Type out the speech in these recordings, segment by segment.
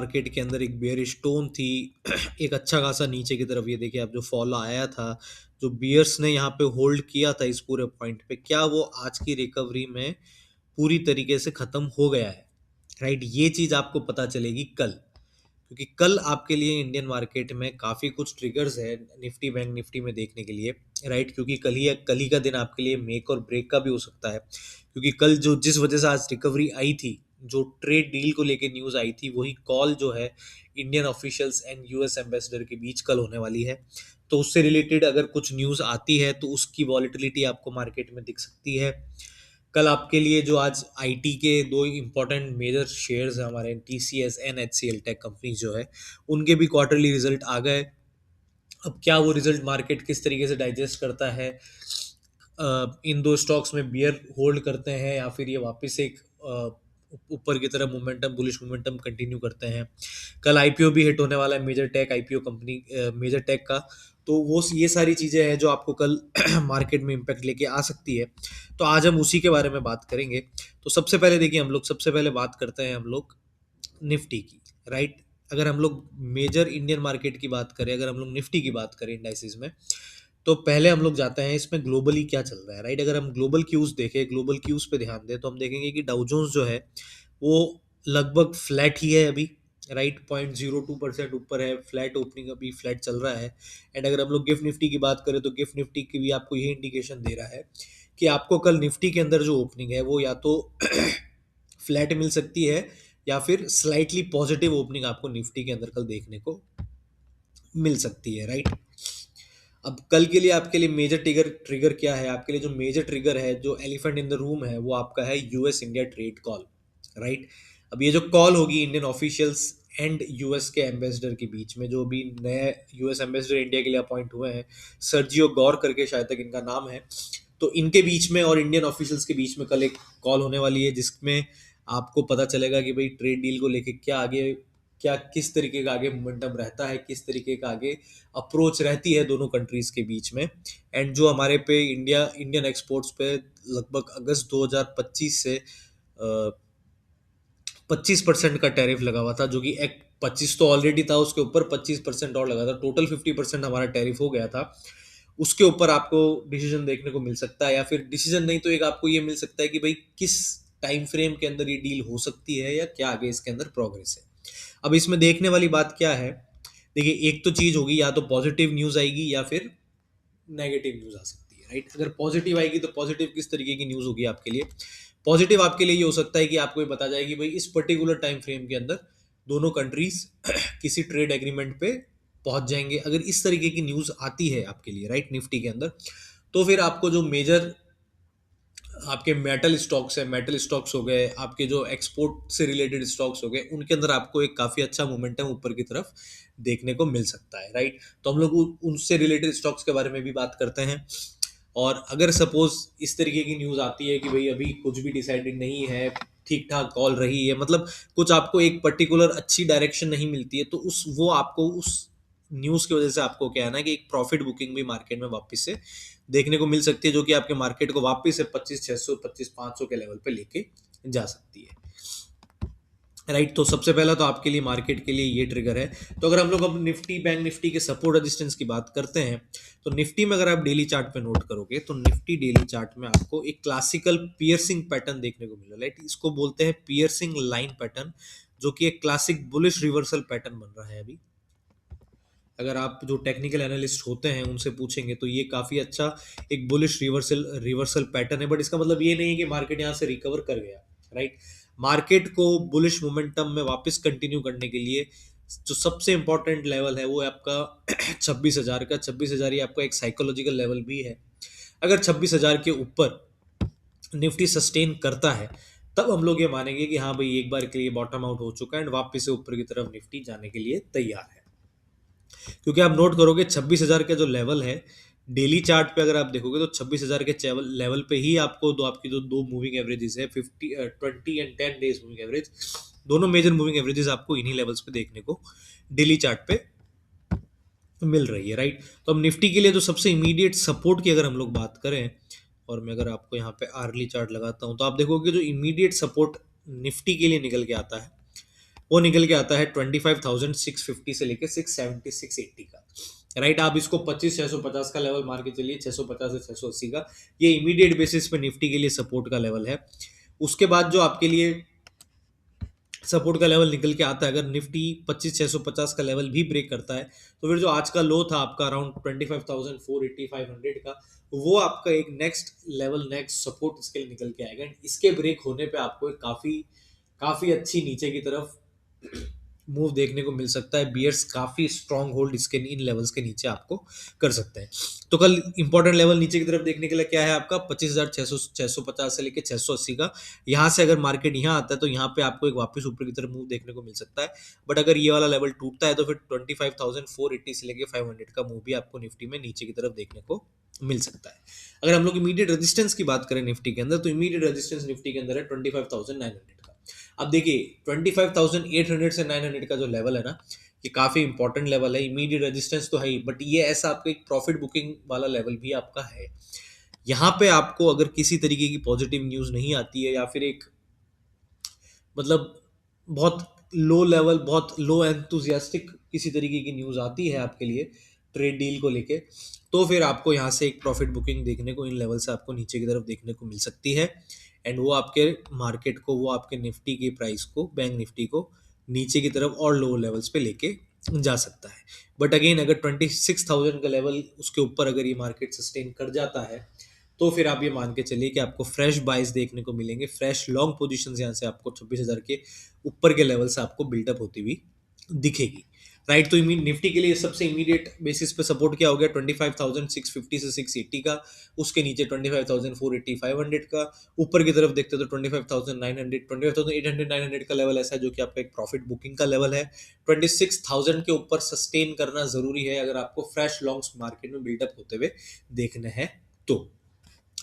Market के अंदर एक बेयरिश टोन थी। एक अच्छा खासा नीचे की तरफ ये देखिए आप जो फॉल आया था, जो बियर्स ने यहाँ पे होल्ड किया था इस पूरे पॉइंट पे, क्या वो आज की रिकवरी में पूरी तरीके से खत्म हो गया है? राइट, ये चीज आपको पता चलेगी कल, क्योंकि कल आपके लिए इंडियन मार्केट में काफी कुछ ट्रिगर्स है निफ्टी बैंक निफ्टी में देखने के लिए। राइट, क्योंकि कल ही का दिन आपके लिए मेक और ब्रेक का भी हो सकता है, क्योंकि कल जो जिस वजह से आज रिकवरी आई थी, जो ट्रेड डील को लेके न्यूज आई थी, वही कॉल जो है Indian officials and US ambassador के बीच कल होने वाली है। तो उससे रिलेटेड अगर कुछ न्यूज आती है तो उसकी वॉलिटिलिटी आपको मार्केट में दिख सकती है। कल आपके लिए जो आज आईटी के दो इंपॉर्टेंट मेजर शेयर्स हैं हमारे, TCS and HCL tech company जो है, उनके भी क्वार्टरली रिजल्ट आ गए। अब क्या वो रिजल्ट मार्केट किस तरीके से डाइजेस्ट करता है, इन दो स्टॉक्स में बियर होल्ड करते हैं या फिर ये वापस एक ऊपर की तरफ मोमेंटम, बुलिश मोमेंटम कंटिन्यू करते हैं। कल आईपीओ भी हिट होने वाला है, major tech IPO company, major tech का। तो वो ये सारी चीजें हैं जो आपको कल मार्केट में इम्पैक्ट लेके आ सकती है। तो आज हम उसी के बारे में बात करेंगे। तो सबसे पहले देखिए, हम लोग सबसे पहले बात करते हैं हम लोग निफ्टी की। राइट, अगर हम लोग मेजर इंडियन मार्केट की बात करें, अगर हम लोग निफ्टी की बात करें इंडाइसिस में, तो पहले हम लोग जाते हैं इसमें ग्लोबली क्या चल रहा है। राइट, अगर हम ग्लोबल क्यूज देखें, ग्लोबल क्यूज पे ध्यान दें, तो हम देखेंगे कि डाउ जोन्स जो है वो लगभग फ्लैट ही है अभी। राइट, 0.02% ऊपर है, फ्लैट ओपनिंग अभी फ्लैट चल रहा है। एंड अगर हम लोग गिफ्ट निफ्टी की बात करें, तो गिफ्ट निफ्टी की भी आपको ये इंडिकेशन दे रहा है कि आपको कल निफ्टी के अंदर जो ओपनिंग है वो या तो फ्लैट मिल सकती है या फिर स्लाइटली पॉजिटिव ओपनिंग आपको निफ्टी के अंदर कल देखने को मिल सकती है। राइट, अब कल के लिए आपके लिए मेजर ट्रिगर ट्रिगर क्या है? आपके लिए जो मेजर ट्रिगर है, जो एलिफेंट इन द रूम है, वो आपका है US India trade call. Right, अब ये जो कॉल होगी इंडियन ऑफिशियल्स एंड यूएस के एम्बेसडर के बीच में, जो भी नए यूएस एम्बेसडर इंडिया के लिए अपॉइंट हुए हैं, सर्जियो गौर करके शायद तक इनका नाम है, तो इनके बीच में और इंडियन ऑफिशियल्स के बीच में कल एक कॉल होने वाली है, जिसमें आपको पता चलेगा कि भाई ट्रेड डील को लेके क्या आगे, क्या किस तरीके का आगे मोमेंटम रहता है, किस तरीके का आगे अप्रोच रहती है दोनों कंट्रीज के बीच में। एंड जो हमारे पे इंडियन एक्सपोर्ट्स पे लगभग अगस्त 2025 से 25% का टैरिफ लगा हुआ था, जो कि एक 25 तो ऑलरेडी था, उसके ऊपर 25% और लगा था, टोटल 50% हमारा टैरिफ हो गया था। उसके ऊपर आपको डिसीजन देखने को मिल सकता है, या फिर डिसीजन नहीं तो एक आपको ये मिल सकता है कि भाई किस टाइम फ्रेम के अंदर ये डील हो सकती है या क्या आगे इसके अंदर प्रोग्रेस है। अब इसमें देखने वाली बात क्या है? देखिए, एक तो चीज होगी, या तो पॉजिटिव न्यूज आएगी या फिर नेगेटिव न्यूज आ सकती है। राइट, अगर पॉजिटिव आएगी तो पॉजिटिव किस तरीके की न्यूज होगी आपके लिए? पॉजिटिव आपके लिए ये हो सकता है कि आपको ये बता जाए कि भाई इस पर्टिकुलर टाइम फ्रेम के अंदर दोनों कंट्रीज किसी ट्रेड एग्रीमेंट पे पहुंच जाएंगे। अगर इस तरीके की न्यूज आती है आपके लिए, राइट, निफ्टी के अंदर, तो फिर आपको जो मेजर आपके मेटल स्टॉक्स है, मेटल स्टॉक्स हो गए, आपके जो एक्सपोर्ट से रिलेटेड स्टॉक्स हो गए, उनके अंदर आपको एक काफी अच्छा मोमेंटम ऊपर की तरफ देखने को मिल सकता है। राइट, तो हम लोग उनसे रिलेटेड स्टॉक्स के बारे में भी बात करते हैं। और अगर सपोज इस तरीके की न्यूज आती है कि भाई अभी कुछ भी डिसाइडेड नहीं है, ठीक ठाक कॉल रही है, मतलब कुछ आपको एक पर्टिकुलर अच्छी डायरेक्शन नहीं मिलती है, तो उस वो आपको उस न्यूज की वजह से आपको क्या है ना कि एक प्रॉफिट बुकिंग भी मार्केट में वापस से देखने को मिल सकती है, जो कि आपके मार्केट को वापस से 25,600 25,500 के लेवल पे लेके जा सकती है। राइट, तो सबसे पहला तो आपके लिए मार्केट के लिए ये ट्रिगर है। तो अगर हम लोग अब निफ्टी बैंक निफ्टी के सपोर्ट रेजिस्टेंस की बात करते हैं, तो निफ्टी में अगर आप डेली चार्ट पे नोट करोगे, तो निफ्टी डेली चार्ट में आपको एक क्लासिकल पियर्सिंग पैटर्न देखने को मिलेगा। राइट, इसको बोलते हैं पियर्सिंग लाइन पैटर्न, जो कि एक क्लासिक बुलिश रिवर्सल पैटर्न बन रहा है अभी। अगर आप जो टेक्निकल एनालिस्ट होते हैं उनसे पूछेंगे तो ये काफी अच्छा एक बुलिश रिवर्सल रिवर्सल पैटर्न है, बट इसका मतलब ये नहीं है कि मार्केट यहाँ से रिकवर कर गया। राइट, मार्केट को बुलिश मोमेंटम में वापस कंटिन्यू करने के लिए जो सबसे इंपॉर्टेंट लेवल है वो है आपका 26,000 का। 26,000 ही आपका एक साइकोलॉजिकल लेवल भी है। अगर 26,000 के ऊपर निफ्टी सस्टेन करता है, तब हम लोग ये मानेंगे कि हाँ भाई एक बार के लिए बॉटम आउट हो चुका है एंड वापस से ऊपर की तरफ निफ्टी जाने के लिए तैयार है। क्योंकि आप नोट करोगे 26,000 का जो लेवल है, डेली चार्ट पे अगर आप देखोगे तो 26,000 के लेवल पे ही आपको आपकी जो दो मूविंग एवरेजेस है, 20 एंड 10 डेज मूविंग एवरेज, दोनों मेजर मूविंग एवरेजेस आपको इन्हीं लेवल्स पे देखने को डेली चार्ट पे मिल रही है। राइट, तो अब निफ्टी के लिए जो सबसे इमीडिएट सपोर्ट की अगर हम लोग बात करें, और मैं अगर आपको यहाँ पे आर्ली चार्ट लगाता हूँ, तो आप देखोगे जो इमीडिएट सपोर्ट निफ्टी के लिए निकल के आता है वो निकल के आता है 25,650 से लेके 670 680 का। राइट, आप इसको 25,650 का लेवल मार के चलिए, 650 से 680 का, ये इमीडिएट बेसिस पे निफ्टी के लिए सपोर्ट का लेवल है। उसके बाद जो आपके लिए सपोर्ट का लेवल निकल के आता है, अगर निफ्टी 25,650 का लेवल भी ब्रेक करता है, तो फिर जो आज का लो था आपका अराउंड 25,480 500 का, वो आपका एक नेक्स्ट लेवल, नेक्स्ट सपोर्ट इसके लिए निकल के आएगा। इसके ब्रेक होने पे आपको एक काफी काफी अच्छी नीचे की तरफ मूव देखने को मिल सकता है। बियर्स काफी स्ट्रांग होल्ड इसके इन लेवल्स के नीचे आपको कर सकते हैं। तो कल इंपॉर्टेंट लेवल नीचे की तरफ देखने के लिए क्या है आपका 25,650 से लेके 680 का। यहाँ से अगर मार्केट यहाँ आता है तो यहाँ पे आपको एक वापस ऊपर की तरफ मूव देखने को मिल सकता है। बट अगर ये वाला लेवल टूटता है तो फिर 25,480 से लेके 500 का मूव भी आपको निफ्टी में नीचे की तरफ देखने को मिल सकता है। अगर हम लोग इमीडिएट रेजिस्टेंस की बात करें निफ्टी के अंदर, तो इमीडिएट रेजिस्टेंस निफ्टी के अंदर है 25,900 का। अब देखिए 25,800 से 900 का जो लेवल है ना, ये काफी इंपॉर्टेंट लेवल है। इमीडिएट रेजिस्टेंस तो है ही, बट ये ऐसा आपका एक प्रॉफिट बुकिंग वाला लेवल भी आपका है। यहाँ पे आपको अगर किसी तरीके की पॉजिटिव न्यूज नहीं आती है, या फिर एक मतलब बहुत लो लेवल, बहुत लो एंथुजियास्टिक किसी तरीके की न्यूज आती है आपके लिए ट्रेड डील को लेके, तो फिर आपको यहाँ से एक प्रॉफिट बुकिंग देखने को इन लेवल से आपको नीचे की तरफ देखने को मिल सकती है। एंड वो आपके मार्केट को, वो आपके निफ्टी के प्राइस को, बैंक निफ्टी को नीचे की तरफ और लो लेवल्स पे लेके जा सकता है। बट अगेन अगर 26,000 का लेवल उसके ऊपर अगर ये मार्केट सस्टेन कर जाता है, तो फिर आप ये मान के चलिए कि आपको फ्रेश बाइस देखने को मिलेंगे, फ्रेश लॉन्ग पोजीशंस यहाँ से आपको 26,000 के ऊपर के लेवल से आपको बिल्डअप होती हुई दिखेगी। राइट, तो निफ्टी के लिए सबसे इमीडिएट बेसिस पे सपोर्ट क्या हो गया 25,650 से 680 का, उसके नीचे 25,480 500 का, ऊपर की तरफ देखते तो 25,900 25,800 900 का लेवल ऐसा है जो कि आपका एक प्रॉफिट बुकिंग का लेवल है। 26,000 के ऊपर सस्टेन करना जरूरी है अगर आपको फ्रेश लॉन्ग्स मार्केट में बिल्डअप होते हुए देखने हैं तो।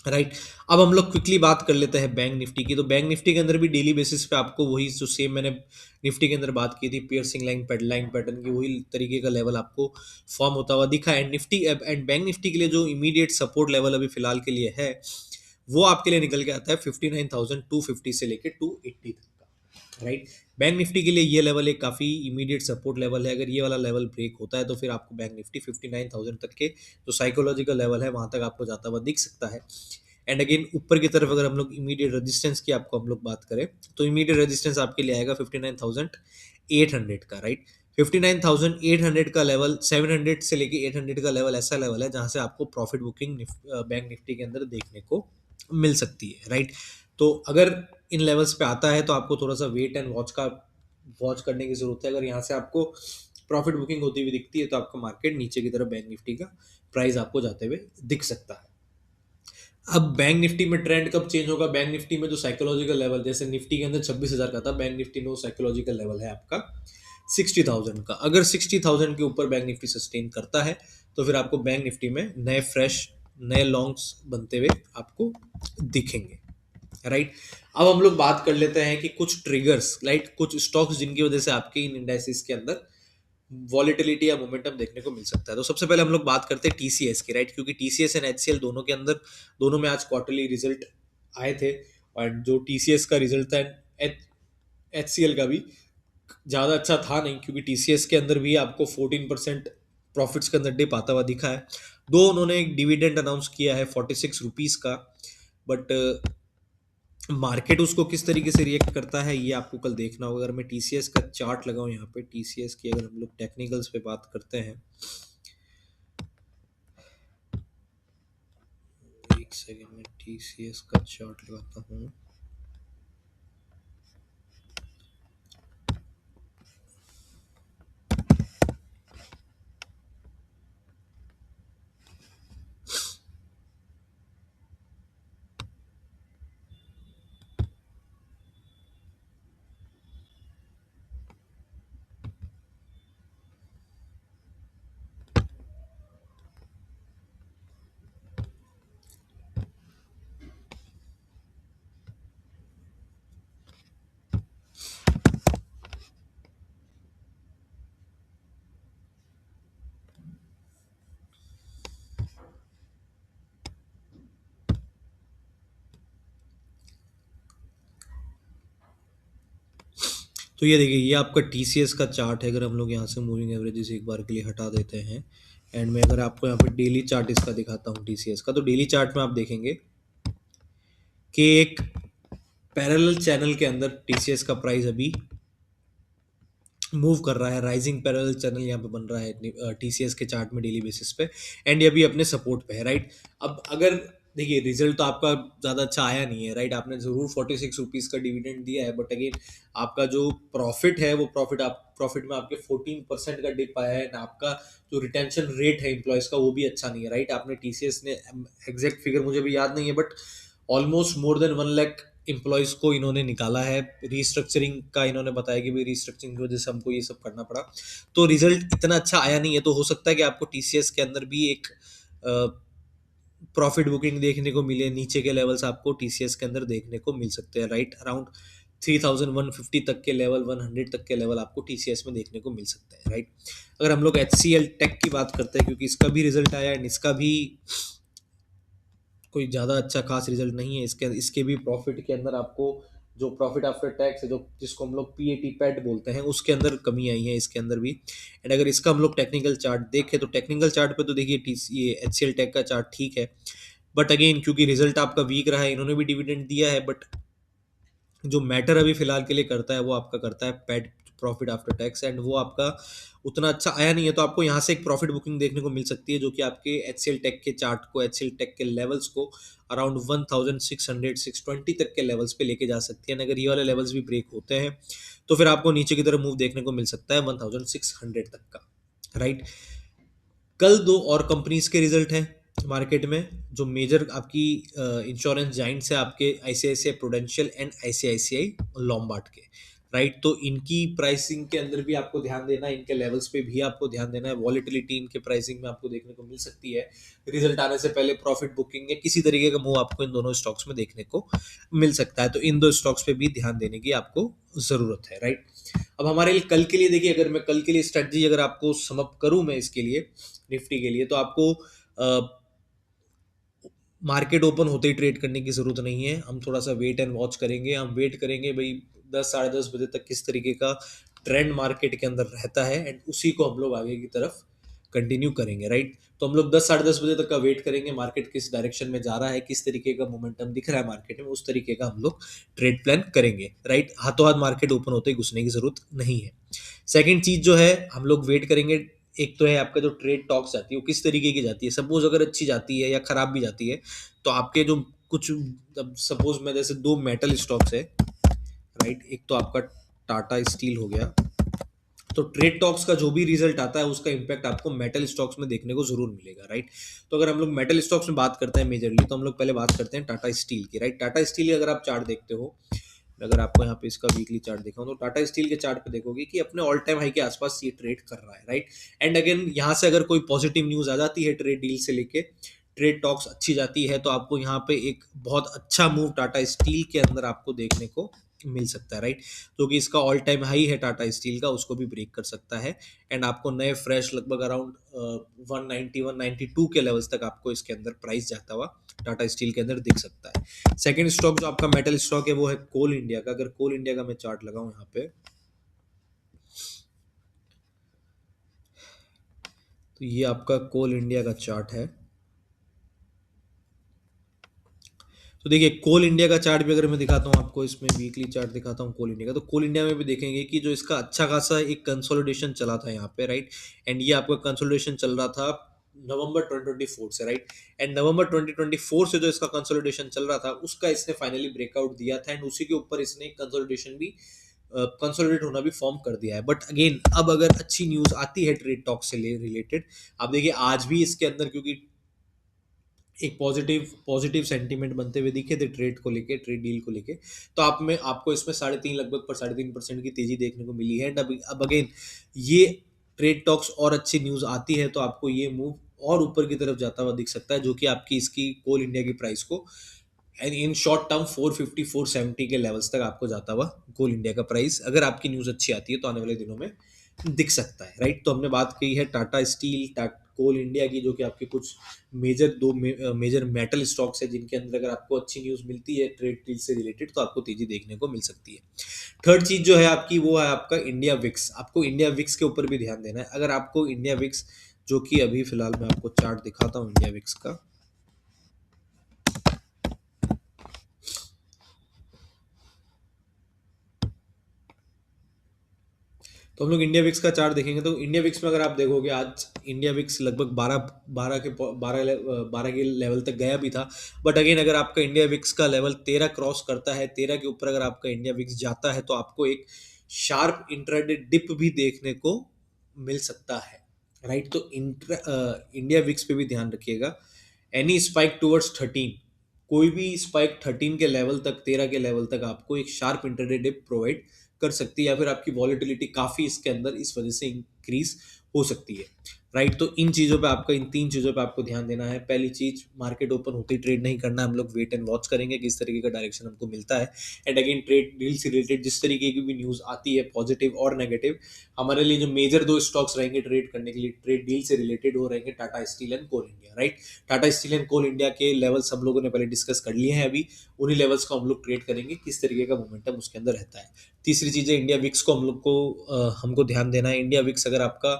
राइट, अब हम लोग क्विकली बात कर लेते हैं बैंक निफ्टी की। तो बैंक निफ्टी के अंदर भी डेली बेसिस पे आपको वही जो सेम मैंने निफ्टी के अंदर बात की थी, पियर्सिंग लाइन पैटर्न की, वही तरीके का लेवल आपको फॉर्म होता हुआ दिखा। And Nifty and bank Nifty के लिए जो इमीडिएट सपोर्ट लेवल अभी फिलहाल के लिए है, वो आपके लिए निकल के आता है 59,250 से लेके 280 तक का। राइट, बैंक निफ्टी के लिए ये लेवल एक काफी इमीडिएट सपोर्ट लेवल है। अगर ये वाला लेवल ब्रेक होता है तो फिर आपको बैंक निफ्टी 59,000 तक के जो साइकोलॉजिकल लेवल है वहां तक आपको जाता हुआ दिख सकता है। एंड अगेन ऊपर की तरफ अगर हम लोग इमीडिएट रेजिस्टेंस की आपको हम लोग बात करें, तो इमीडिएट रेजिस्टेंस आपके लिए आएगा 59,800 का। राइट, 59,800 का लेवल, 700 से लेके 800 का लेवल ऐसा लेवल है जहां से आपको प्रॉफिट बुकिंग बैंक निफ्टी के अंदर देखने को मिल सकती है। राइट, तो अगर इन लेवल्स पे आता है तो आपको थोड़ा सा वेट एंड वॉच करने की जरूरत है। अगर यहाँ से आपको प्रॉफिट बुकिंग होती हुई दिखती है तो आपका मार्केट नीचे की तरफ बैंक निफ्टी का प्राइस आपको जाते हुए दिख सकता है। अब बैंक निफ्टी में ट्रेंड कब चेंज होगा? बैंक निफ्टी में जो साइकोलॉजिकल लेवल, जैसे निफ्टी के अंदर 26,000 का था, बैंक निफ्टी में वो साइकोलॉजिकल लेवल है आपका 60,000 का। अगर 60,000 के ऊपर बैंक निफ्टी सस्टेन करता है तो फिर आपको बैंक निफ्टी में नए फ्रेश नए लॉन्ग्स बनते हुए आपको दिखेंगे। राइट, अब हम लोग बात कर लेते हैं कि कुछ ट्रिगर्स, राइट, कुछ स्टॉक्स जिनकी वजह से आपके इन इंडाइसिस के अंदर वॉलेटिलिटी या मोमेंटम देखने को मिल सकता है। तो सबसे पहले हम लोग बात करते हैं टीसीएस की। राइट, क्योंकि टीसीएस एंड एचसीएल दोनों के अंदर, दोनों में आज क्वार्टरली रिजल्ट आए थे, और जो टीसीएस का रिजल्ट था, एचसीएल का भी ज़्यादा अच्छा था नहीं, क्योंकि टीसीएस के अंदर भी आपको 14% प्रॉफिट्स के अंदर डिप आता हुआ दिखा है। दो उन्होंने एक डिविडेंड अनाउंस किया है 46 रुपीज़ का, बट मार्केट उसको किस तरीके से रिएक्ट करता है ये आपको कल देखना होगा। अगर मैं टीसीएस का चार्ट लगाऊं यहाँ पे, टीसीएस की अगर हम लोग टेक्निकल्स पे बात करते हैं, एक सेकेंड में टीसीएस का चार्ट लगाता हूँ। तो ये देखिए, ये आपका टीसीएस का चार्ट है। अगर हम लोग यहाँ से मूविंग एवरेजेस एक बार के लिए हटा देते हैं, एंड मैं अगर आपको यहाँ पे डेली चार्ट इसका दिखाता हूँ टीसीएस का, तो डेली चार्ट में आप देखेंगे कि एक पैरेलल चैनल के अंदर टीसीएस का प्राइस अभी मूव कर रहा है। राइजिंग पैरेलल चैनल यहाँ पे बन रहा है टीसीएस के चार्ट में डेली बेसिस पे, एंड ये अभी अपने सपोर्ट पे है, राइट। अब अगर देखिए, रिजल्ट तो आपका ज़्यादा अच्छा आया नहीं है, राइट। आपने ज़रूर 46 रुपीज़ का डिविडेंड दिया है, बट अगेन आपका जो प्रॉफिट है वो प्रॉफिट में आपके 14% का डिप आया है, ना आपका जो रिटेंशन रेट है एम्प्लॉयज़ का वो भी अच्छा नहीं है, राइट। आपने टीसीएस ने, एग्जैक्ट फिगर मुझे भी याद नहीं है, but almost more than 1 lakh employees को इन्होंने निकाला है। रीस्ट्रक्चरिंग का इन्होंने बताया कि भाई रीस्ट्रक्चरिंग की वजह से हमको ये सब करना पड़ा, तो रिजल्ट इतना अच्छा आया नहीं है। तो हो सकता है कि आपको टीसीएस के अंदर भी एक प्रॉफिट बुकिंग देखने को मिले, नीचे के लेवल्स आपको टीसीएस के अंदर देखने को मिल सकते हैं, राइट। अराउंड 3150 तक के लेवल, 100 तक के लेवल आपको टीसीएस में देखने को मिल सकते हैं, राइट। अगर हम लोग एचसीएल टेक की बात करते हैं, क्योंकि इसका भी रिजल्ट आया है, इसका भी कोई ज़्यादा अच्छा खास रिजल्ट नहीं है। इसके इसके भी प्रॉफिट के अंदर आपको जो प्रॉफिट आफ्टर टैक्स है, जो जिसको हम लोग पीएटी पैट बोलते हैं, उसके अंदर कमी आई है इसके अंदर भी। एंड अगर इसका हम लोग टेक्निकल चार्ट देखें, तो टेक्निकल चार्ट पे तो देखिए ये एचसीएल टेक का चार्ट ठीक है, बट अगेन क्योंकि रिजल्ट आपका वीक रहा है, इन्होंने भी डिविडेंड दिया है, बट जो मैटर अभी फिलहाल के लिए करता है वो आपका करता है PAT, profit after tax, and वो आपका उतना अच्छा आया नहीं है। तो आपको यहाँ से एक प्रॉफिट बुकिंग देखने को मिल सकती है, जो कि आपके एचसीएल टेक के चार्ट को, एचसीएल टेक के लेवल्स को अराउंड 1600 620 तक के लेवल्स पे लेके जा सकती है। And अगर ये वाले लेवल्स भी ब्रेक होते हैं, तो फिर आपको नीचे की तरफ मूव देखने को मिल सकता है 1600 तक का, राइट। कल दो और कंपनीज के रिजल्ट हैं मार्केट में, जो मेजर आपकी इंश्योरेंस जाइंट्स है आपके, ICICI prudential and ICICI Lombard के, राइट। तो इनकी प्राइसिंग के अंदर भी आपको ध्यान देना है, इनके लेवल्स पे भी आपको ध्यान देना है। वॉलेटिलिटी इनके प्राइसिंग में आपको देखने को मिल सकती है। रिजल्ट आने से पहले प्रॉफिट बुकिंग या किसी तरीके का मूव आपको इन दोनों स्टॉक्स में देखने को मिल सकता है। तो इन दो स्टॉक्स पे भी ध्यान देने की आपको जरूरत है, राइट। अब हमारे लिए कल के लिए देखिए, अगर मैं कल के लिए स्ट्रेटजी अगर आपको समअप करूं मैं इसके लिए, निफ्टी के लिए, तो आपको मार्केट ओपन होते ही ट्रेड करने की ज़रूरत नहीं है। हम थोड़ा सा वेट एंड वॉच करेंगे। हम वेट करेंगे भाई 10 साढ़े 10 बजे तक किस तरीके का ट्रेंड मार्केट के अंदर रहता है, एंड उसी को हम लोग आगे की तरफ कंटिन्यू करेंगे, राइट। तो हम लोग 10 साढ़े 10 बजे तक का वेट करेंगे, मार्केट किस डायरेक्शन में जा रहा है, किस तरीके का मोमेंटम दिख रहा है मार्केट में, उस तरीके का हम लोग ट्रेड प्लान करेंगे, राइट। हाथों हाथ मार्केट ओपन होते ही घुसने की ज़रूरत नहीं है। सेकेंड चीज़ जो है, हम लोग वेट करेंगे, एक तो है आपका जो ट्रेड टॉक्स जाती है वो किस तरीके की जाती है। सपोज अगर अच्छी जाती है या खराब भी जाती है, तो आपके जो कुछ, सपोज में जैसे दो मेटल स्टॉक्स है, राइट, एक तो आपका टाटा स्टील हो गया, तो ट्रेड टॉक्स का जो भी रिजल्ट आता है उसका इंपैक्ट आपको मेटल स्टॉक्स में देखने को जरूर मिलेगा, राइट। तो अगर हम लोग मेटल स्टॉक्स में बात करते हैं मेजरली, तो हम लोग पहले बात करते हैं टाटा स्टील की, राइट। टाटा स्टील अगर आप चार्ट देखते हो, अगर आपको यहाँ पे इसका वीकली चार्ट दिखाऊं, तो टाटा स्टील के चार्ट पे देखोगे कि अपने ऑल टाइम हाई के आसपास ये ट्रेड कर रहा है, राइट। एंड अगेन यहाँ से अगर कोई पॉजिटिव न्यूज आ जाती है ट्रेड डील से लेके, ट्रेड टॉक्स अच्छी जाती है, तो आपको यहाँ पे एक बहुत अच्छा मूव टाटा स्टील के अंदर आपको देखने को मिल सकता है, राइट। जो कि इसका ऑल टाइम हाई है टाटा स्टील का, उसको भी ब्रेक कर सकता है, एंड आपको नए फ्रेश लगभग अराउंड 190 192 के लेवल्स तक आपको इसके अंदर प्राइस जाता हुआ टाटा स्टील के अंदर दिख सकता है। सेकंड स्टॉक जो आपका मेटल स्टॉक है वो है कोल इंडिया का। अगर कोल इंडिया का मैं चार्ट लगाऊं यहाँ पे, तो ये आपका कोल इंडिया का चार्ट है। तो देखिए, कोल इंडिया का चार्ट भी अगर मैं दिखाता हूँ आपको, इसमें वीकली चार्ट दिखाता हूँ कोल इंडिया का, तो कोल इंडिया में भी देखेंगे कि जो इसका अच्छा खासा एक कंसोलिडेशन चला था यहाँ पे, राइट। एंड ये आपका कंसोलिडेशन चल रहा था नवंबर 2024 से, राइट। एंड नवंबर 2024 से जो इसका कंसोलिडेशन चल रहा था, उसका इसने फाइनली ब्रेकआउट दिया था, एंड उसी के ऊपर इसने कंसोलिडेशन भी, कंसोलिडेट होना भी फॉर्म कर दिया है। बट अगेन, अब अगर अच्छी न्यूज आती है ट्रेड टॉक से रिलेटेड, आप देखिए आज भी इसके अंदर, क्योंकि एक पॉजिटिव पॉजिटिव सेंटीमेंट बनते हुए दिखे थे ट्रेड को लेके, ट्रेड डील को लेके, तो आप में आपको इसमें 3.5 लगभग पर 3.5% की तेजी देखने को मिली है। अब अगेन ये ट्रेड टॉक्स और अच्छी न्यूज आती है, तो आपको ये मूव और ऊपर की तरफ जाता हुआ दिख सकता है, जो कि आपकी इसकी कोल इंडिया की प्राइस को इन शॉर्ट टर्म 450 470 के लेवल्स तक आपको जाता हुआ कोल इंडिया का प्राइस, अगर आपकी न्यूज अच्छी आती है तो आने वाले दिनों में दिख सकता है, राइट। तो हमने बात की है टाटा स्टील, कोल इंडिया की, जो कि आपके कुछ मेजर मेटल स्टॉक्स है जिनके अंदर अगर आपको अच्छी न्यूज़ मिलती है ट्रेड डील से रिलेटेड तो आपको तेजी देखने को मिल सकती है। थर्ड चीज जो है आपकी वो है आपका इंडिया विक्स। आपको इंडिया विक्स के ऊपर भी ध्यान देना है। अगर आपको इंडिया विक्स, जो कि अभी फिलहाल मैं आपको चार्ट दिखाता हूँ इंडिया विक्स का, तो हम लोग इंडिया विक्स का चार्ट देखेंगे तो इंडिया विक्स में अगर आप देखोगे आज इंडिया विक्स लगभग 12 के लेवल तक गया भी था। बट अगेन अगर आपका इंडिया विक्स का लेवल 13 क्रॉस करता है, 13 के ऊपर अगर आपका इंडिया विक्स जाता है तो आपको एक शार्प इंट्राडे डिप भी देखने को मिल सकता है, राइट। तो इंडिया विक्स पे भी ध्यान रखिएगा। एनी स्पाइक टूवर्ड्स 13, कोई भी स्पाइक 13 के लेवल तक, 13 के लेवल तक आपको एक शार्प इंट्राडे डिप प्रोवाइड कर सकती है, या फिर आपकी वॉलेटिलिटी काफी इसके अंदर इस वजह से इंक्रीज हो सकती है, राइट। तो इन चीजों पे आपका, इन तीन चीजों पे आपको ध्यान देना है। पहली चीज, मार्केट ओपन होते ही ट्रेड नहीं करना, हम लोग वेट एंड वॉच करेंगे किस तरीके का डायरेक्शन हमको मिलता है। एंड अगेन ट्रेड डील से रिलेटेड जिस तरीके की भी न्यूज आती है पॉजिटिव और नेगेटिव, हमारे लिए जो मेजर दो स्टॉक्स रहेंगे ट्रेड करने के लिए ट्रेड डील से रिलेटेड वो रहेंगे Tata steel and coal India, right. Tata steel and coal India के लेवल्स हम लोगों ने पहले डिस्कस कर लिए हैं, अभी उन्हीं लेवल्स को हम लोग ट्रेड करेंगे, किस तरीके का मोमेंटम उसके अंदर रहता है। तीसरी चीज है इंडिया विक्स को हम लोग को हमको ध्यान देना है। इंडिया विक्स अगर आपका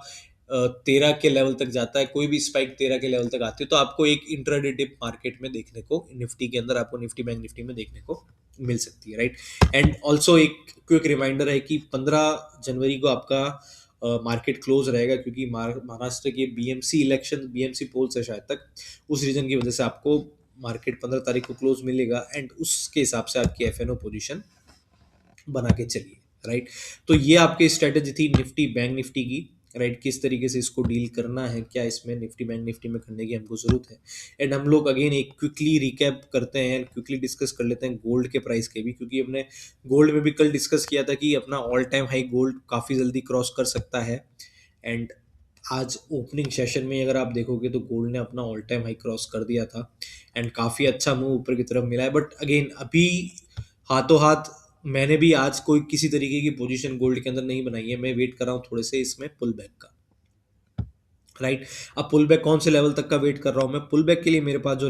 13 के लेवल तक जाता है, कोई भी स्पाइक 13 के लेवल तक आती है तो आपको एक इंट्राडे डिप मार्केट में देखने को, निफ्टी के अंदर आपको निफ्टी बैंक निफ्टी में देखने को मिल सकती है, राइट। एंड ऑल्सो एक क्विक रिमाइंडर है कि 15 जनवरी को आपका मार्केट क्लोज रहेगा, क्योंकि महाराष्ट्र के बीएमसी इलेक्शन, बीएमसी पोल्स है शायद तक, उस रीजन की वजह से आपको मार्केट 15 तारीख को क्लोज मिलेगा एंड उसके हिसाब से आपकी एफएनओ पोजीशन बना के चलिए, राइट। तो ये आपकी स्ट्रेटेजी थी निफ्टी बैंक निफ्टी की, राइट। किस तरीके से इसको डील करना है, क्या इसमें निफ्टी बैंक निफ्टी में करने की हमको जरूरत है। एंड हम लोग अगेन एक क्विकली रिकैप करते हैं, क्विकली डिस्कस कर लेते हैं गोल्ड के प्राइस के भी, क्योंकि हमने गोल्ड में भी कल डिस्कस किया था कि अपना ऑल टाइम हाई गोल्ड काफ़ी जल्दी क्रॉस कर सकता है। एंड आज ओपनिंग सेशन में अगर आप देखोगे तो गोल्ड ने अपना ऑल टाइम हाई क्रॉस कर दिया था एंड काफ़ी अच्छा मूव ऊपर की तरफ मिला है। बट अगेन अभी हाथों हाथ मैंने भी आज कोई किसी तरीके की पोजीशन गोल्ड के अंदर नहीं बनाई है, मैं वेट कर रहा हूँ थोड़े से इसमें पुल बैक का, राइट। अब पुल बैक कौन से लेवल तक का वेट कर रहा हूँ मैं, पुल बैक के लिए मेरे पास जो